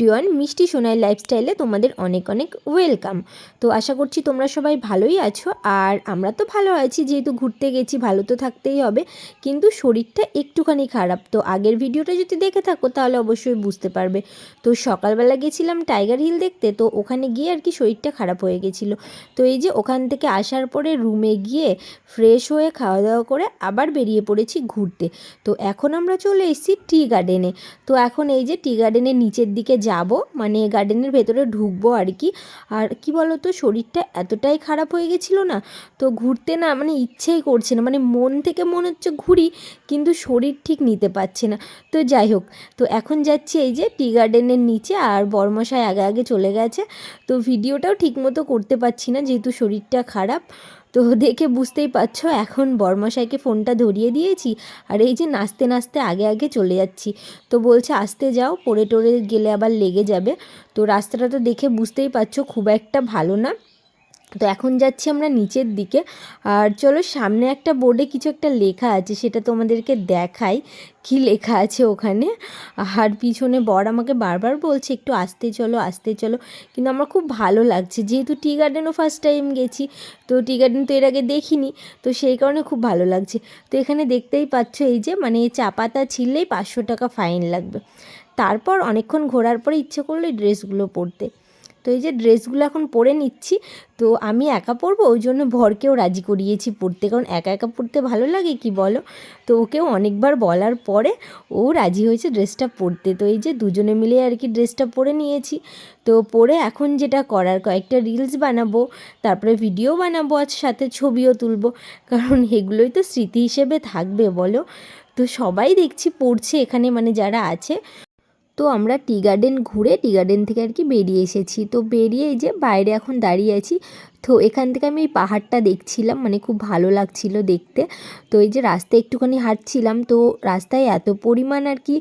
Everyone, মিষ্টি সোনাই লাইফস্টাইলে তোমাদের অনেক অনেক ওয়েলকাম। তো আশা করছি তোমরা সবাই ভালোই আছো, আর আমরা তো ভালো আছি, যেহেতু ঘুরতে গেছি ভালো তো থাকতেই হবে। কিন্তু শরীরটা একটুখানি খারাপ। তো আগের ভিডিওটা যদি দেখে থাকো তাহলে অবশ্যই বুঝতে পারবে। তো সকালবেলা গেছিলাম টাইগার হিল দেখতে, তো ওখানে গিয়ে আর কি শরীরটা খারাপ হয়ে গেছিলো। তো এই যে ওখান থেকে আসার পরে রুমে গিয়ে ফ্রেশ হয়ে খাওয়া দাওয়া করে আবার বেরিয়ে পড়েছি ঘুরতে। তো এখন আমরা চলে এসেছি টি গার্ডেনে। তো এখন এই যে টি গার্ডেনের নিচের দিকে যাব, মানে গার্ডেনের ভেতরে ঢুকবো আর কি। আর কি বলো তো, শরীরটা এতটাই খারাপ হয়ে গেছিলো না, তো ঘুরতে না মানে ইচ্ছেই করছে না, মানে মন থেকে মনে হচ্ছে ঘুরি, কিন্তু শরীর ঠিক নিতে পারছে না। তো যাই হোক, তো এখন যাচ্ছি এই যে টি গার্ডেনের নিচে, আর বরমশাই আগে আগে চলে গেছে। তো ভিডিওটাও ঠিকমতো করতে পারছি না যেহেতু শরীরটা খারাপ। তো দেখে বুঝতেই পারছো, এখন বরমশাইকে ফোনটা ধরিয়ে দিয়েছি, আর এই যে নাচতে নাচতে আগে আগে চলে যাচ্ছি। তো বলছে আসতে যাও, পড়ে টরে গেলে আবার লেগে যাবে। তো রাস্তাটা তো দেখে বুঝতেই পারছো খুব একটা ভালো না। তো এখন যাচ্ছি আমরা নিচের দিকে, আর চলো সামনে একটা বোর্ডে কিছু একটা লেখা আছে, সেটা তোমাদেরকে দেখাই কি লেখা আছে ওখানে। আর পিছনে বর আমাকে বারবার বলছে একটু আসতে চলো আসতে চলো, কিন্তু আমার খুব ভালো লাগছে, যেহেতু টি গার্ডেনও ফার্স্ট টাইম গেছি, তো টি গার্ডেন তো এর আগে দেখিনি, তো সেই কারণে খুব ভালো লাগছে। তো এখানে দেখতেই পাচ্ছ এই যে মানে চা পাতা ছিললেই 500 টাকা ফাইন লাগবে। তারপর অনেকক্ষণ ঘোরার পরে ইচ্ছে করলো এই ড্রেসগুলো পরতে। তো এই যে ড্রেসগুলো এখন পরে নিচ্ছি। তো আমি একা পরবো, ওই জন্য ভরকেও রাজি করিয়েছি পরতে, কারণ একা একা পরতে ভালো লাগে কি বলো। তো ওকেও অনেকবার বলার পরে ও রাজি হয়েছে ড্রেসটা পরতে। তো এই যে দুজনে মিলে আর কি ড্রেসটা পরে নিয়েছি। তো পরে এখন যেটা করার, কয়েকটা রিলস বানাবো, তারপরে ভিডিও বানাবো, আর সাথে ছবিও তুলবো, কারণ এগুলোই তো স্মৃতি হিসেবে থাকবে বলো। তো সবাই দেখছি পড়ছে এখানে, মানে যারা আছে। তো আমরা টি গার্ডেন ঘুরে টি গার্ডেন থেকে আর কি বেরিয়ে এসেছি। তো বেরিয়ে এই যে বাইরে এখন দাঁড়িয়ে আছি। তো এখান থেকে আমি এই পাহাড়টা দেখছিলাম, মানে খুব ভালো লাগছিল দেখতে। তো এই যে রাস্তায় একটুখানি হাঁটছিলাম, তো রাস্তায় এত পরিমাণ আর কি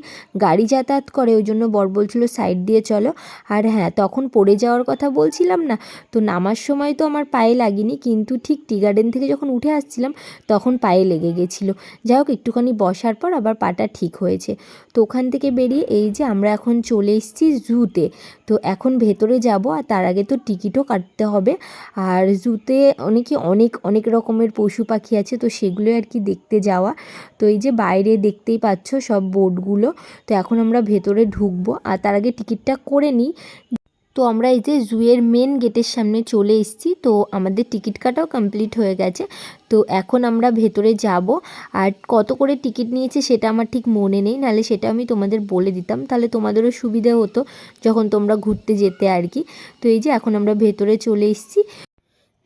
গাড়ি যাতায়াত করে, ওই জন্য বর বলছিল সাইড দিয়ে চলো। আর হ্যাঁ, তখন পড়ে যাওয়ার কথা বলছিলাম না, তো নামার সময় তো আমার পায়ে লাগেনি, কিন্তু ঠিক টি গার্ডেন থেকে যখন উঠে আসছিলাম তখন পায়ে লেগে গেছিলো। যাই হোক, একটুখানি বসার পর আবার পাটা ঠিক হয়েছে। তো ওখান থেকে বেরিয়ে এই যে আমরা এখন চলে এসেছি জুতে। তো এখন ভেতরে যাব, আর তার আগে তো টিকিটও কাটতে হবে। আর জুতে অনেক অনেক রকমের পশু পাখি আছে, তো সেগুলো আর কি দেখতে যাওয়া। তো এই যে বাইরে দেখতেই পাচ্ছ সব বোর্ডগুলো। তো এখন আমরা ভেতরে ঢুকবো, আর তার আগে টিকিটটা করে নিই। তো আমরা এই যে জুয়ের মেন গেটের সামনে চলে এসেছি। তো আমাদের টিকিট কাটাও কমপ্লিট হয়ে গেছে। তো এখন আমরা ভেতরে যাব, আর কত করে টিকিট নিয়েছে সেটা আমার ঠিক মনে নেই, নাহলে সেটা আমি তোমাদের বলে দিতাম, তাহলে তোমাদেরও সুবিধা হতো যখন তোমরা ঘুরতে যেতে আর কি। তো এই যে এখন আমরা ভেতরে চলে এসেছি।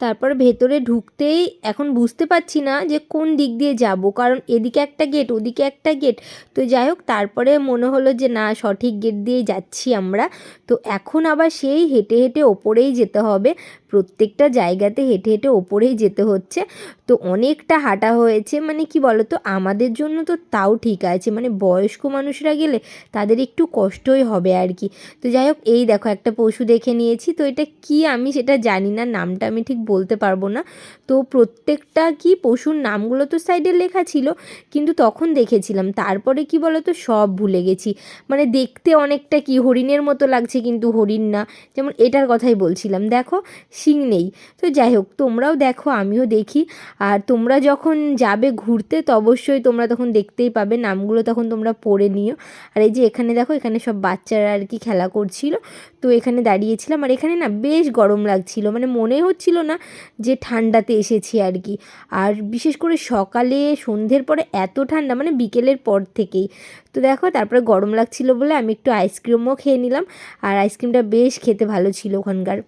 তারপর ভেতরে ঢুকতেই এখন বুঝতে পারছি না যে কোন দিক দিয়ে যাব, কারণ এদিকে একটা গেট ওদিকে একটা গেট। তো যাই হোক, তারপরে মনে হলো যে না, সঠিক গেট দিয়েই যাচ্ছি আমরা। তো এখন আবার সেই হেঁটে হেঁটে ওপরেই যেতে হবে, প্রত্যেকটা জায়গাতে হেঁটে হেঁটে ওপরেই যেতে হচ্ছে। তো অনেকটা হাঁটা হয়েছে, মানে কি বলো তো, আমাদের জন্য তো তাও ঠিক আছে, মানে বয়স্ক মানুষরা গেলে তাদের একটু কষ্টই হবে আর কি। তো যাই হোক, এই দেখো একটা পশু দেখে নিয়েছি। তো এটা কি আমি সেটা জানি না, নামটা আমি ঠিক বলতে পারবো না। তো প্রত্যেকটা কি পশুর নামগুলো তো সাইডে লেখা ছিল, কিন্তু তখন দেখেছিলাম, তারপরে কি বলো তো সব ভুলে গেছি। মানে দেখতে অনেকটা কি হরিণের মতো লাগছে, কিন্তু হরিণ না। যেমন এটার কথাই বলছিলাম, দেখো শিং নেই। তো যাই হোক, তোমরাও দেখো আমিও দেখি, আর তোমরা যখন যাবে ঘুরতে তো অবশ্যই তোমরা তখন দেখতেই পাবে নামগুলো, তখন তোমরা পড়ে নিও। আর এই যে এখানে দেখো, এখানে সব বাচ্চারা আর কি খেলা করছিল। তো এখানে দাঁড়িয়েছিলাম, আর এখানে না বেশ গরম লাগছিল, মানে মনে হচ্ছিল না যে ঠান্ডাতে এসেছি আর কি। আর বিশেষ করে সকালে সন্ধ্যের পরে এত ঠান্ডা, মানে বিকেলের পর থেকেই। তো দেখো, তারপরে গরম লাগছিল বলে আমি একটু আইসক্রিমও খেয়ে নিলাম, আর আইসক্রিমটা বেশ খেতে ভালো ছিল ওখানকার।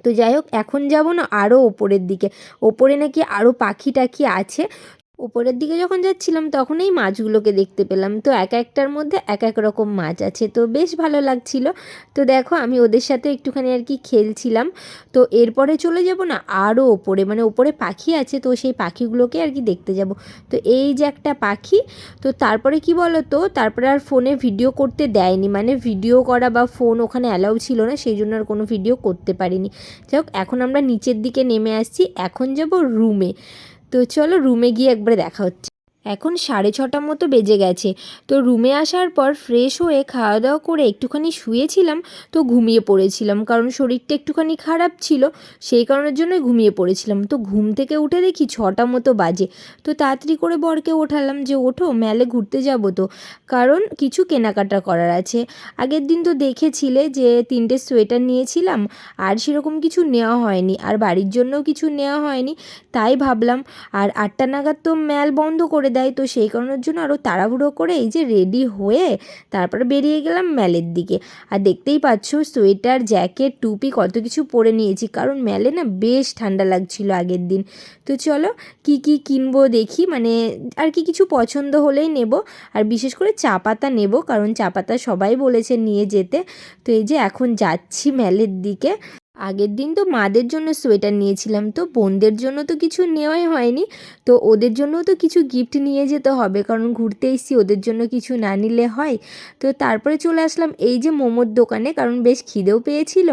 তো যাই হোক, এখন যাব না আরও ওপরের দিকে, ওপরে নাকি আরও পাখি টাখি আছে। ওপরের দিকে যখন যাচ্ছিলাম তখন এই মাছগুলোকে দেখতে পেলাম। তো এক একটার মধ্যে এক এক রকম মাছ আছে, তো বেশ ভালো লাগছিল। তো দেখো, আমি ওদের সাথে একটুখানি আর কি খেলছিলাম। তো এরপরে চলে যাব না আরও ওপরে, মানে ওপরে পাখি আছে, তো সেই পাখিগুলোকে আর কি দেখতে যাব। তো এই যে একটা পাখি। তো তারপরে কি বলো তো, তারপরে আর ফোনে ভিডিও করতে দেয়নি, মানে ভিডিও করা বা ফোন ওখানে অ্যালাউ ছিল না, সেই জন্য আর কোনো ভিডিও করতে পারিনি। যাই হোক, এখন আমরা নিচের দিকে নেমে আসছি, এখন যাব রুমে। তো চলো রুমে গিয়ে একবারে দেখা হচ্ছে। এখন 6:30 মতো বেজে গেছে। তো রুমে আসার পর ফ্রেশ হয়ে খাওয়া দাওয়া করে একটুখানি শুয়েছিলাম, তো ঘুমিয়ে পড়েছিলাম, কারণ শরীরটা একটুখানি খারাপ ছিল, সেই কারণের জন্যই ঘুমিয়ে পড়েছিলাম। তো ঘুম থেকে উঠে দেখি 6টা মতো বাজে। তো তাড়াতাড়ি করে বরকে ওঠালাম যে ওঠো, মেলে ঘুরতে যাব, তো কারণ কিছু কেনাকাটা করার আছে। আগের দিন তো দেখেছিলে যে 3টে সোয়েটার নিয়েছিলাম, আর সেরকম কিছু নেওয়া হয়নি, আর বাড়ির জন্যও কিছু নেওয়া হয়নি। তাই ভাবলাম, আর 8টা নাগাদ তো ম্যাল বন্ধ করে দেয়, তো সেই কারণের জন্য আরও তাড়াহুড়ো করে এই যে রেডি হয়ে তারপরে বেরিয়ে গেলাম ম্যালের দিকে। আর দেখতেই পাচ্ছ সোয়েটার, জ্যাকেট, টুপি কত কিছু পরে নিয়েছি, কারণ ম্যালে না বেশ ঠান্ডা লাগছিল আগের দিন। তো চলো কি কি কিনবো দেখি, মানে আর কি কিছু পছন্দ হলেই নেব, আর বিশেষ করে চা পাতা নেব, কারণ চা পাতা সবাই বলেছে নিয়ে যেতে। তো এই যে এখন যাচ্ছি ম্যালের দিকে। আগের দিন তো মাদের জন্য সোয়েটার নিয়েছিলাম, তো বোনদের জন্য তো কিছু নেওয়াই হয়নি, তো ওদের জন্যও তো কিছু গিফট নিয়ে যেতে হবে, কারণ ঘুরতে এসেছি, ওদের জন্য কিছু না নিলে হয়। তো তারপরে চলে আসলাম এই যে মোমোর দোকানে, কারণ বেশ খিদেও পেয়েছিল,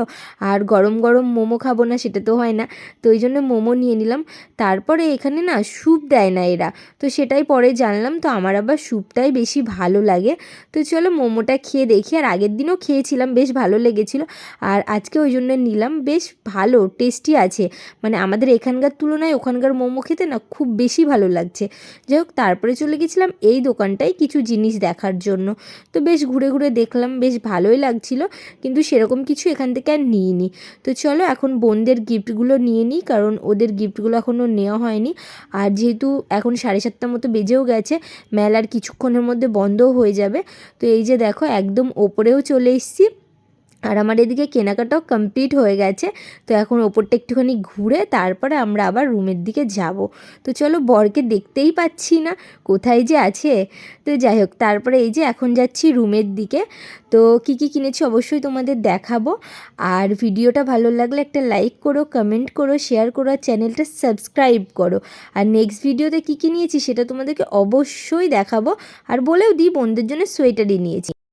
আর গরম গরম মোমো খাবো না সেটা তো হয় না, তো ওই জন্য মোমো নিয়ে নিলাম। তারপরে এখানে না স্যুপ দেয় না এরা, তো সেটাই পরে জানলাম, তো আমার আবার স্যুপটাই বেশি ভালো লাগে। তো চলো মোমোটা খেয়ে দেখি, আর আগের দিনও খেয়েছিলাম, বেশ ভালো লেগেছিলো, আর আজকে ওই জন্য নিলাম। বেশ ভালো টেস্টি আছে, মানে আমাদের এখানকার তুলনায় ওখানকার মোমো খেতে না খুব বেশি ভালো লাগছে। যাই হোক, তারপরে চলে গেছিলাম এই দোকানটায় কিছু জিনিস দেখার জন্য। তো বেশ ঘুরে ঘুরে দেখলাম, বেশ ভালোই লাগছিল, কিন্তু সেরকম কিছু এখান থেকে আর নিইনি। তো চলো এখন বোনদের গিফটগুলো নিয়ে নিই, কারণ ওদের গিফটগুলো এখনও নেওয়া হয়নি। আর যেহেতু এখন 7:30 মতো বেজেও গেছে, মেলার কিছুক্ষণের মধ্যে বন্ধও হয়ে যাবে। তো এই যে দেখো একদম ওপরেও চলে এসেছি, আর আমার এদিকে কেনাকাটাও কমপ্লিট হয়ে গেছে। তো এখন ওপরটা একটুখানি ঘুরে তারপরে আমরা আবার রুমের দিকে যাব। তো চলো, বরকে দেখতেই পাচ্ছি না, কোথায় যে আছে। তো যাই হোক, তারপরে এই যে এখন যাচ্ছি রুমের দিকে। তো কী কী কিনেছি অবশ্যই তোমাদের দেখাবো, আর ভিডিওটা ভালো লাগলে একটা লাইক করো, কমেন্ট করো, শেয়ার করো, আর চ্যানেলটা সাবস্ক্রাইব করো। আর নেক্সট ভিডিওতে কী কী নিয়েছি সেটা তোমাদেরকে অবশ্যই দেখাবো, আর বলেও দিই বোনদের জন্য সোয়েটারই নিয়েছি।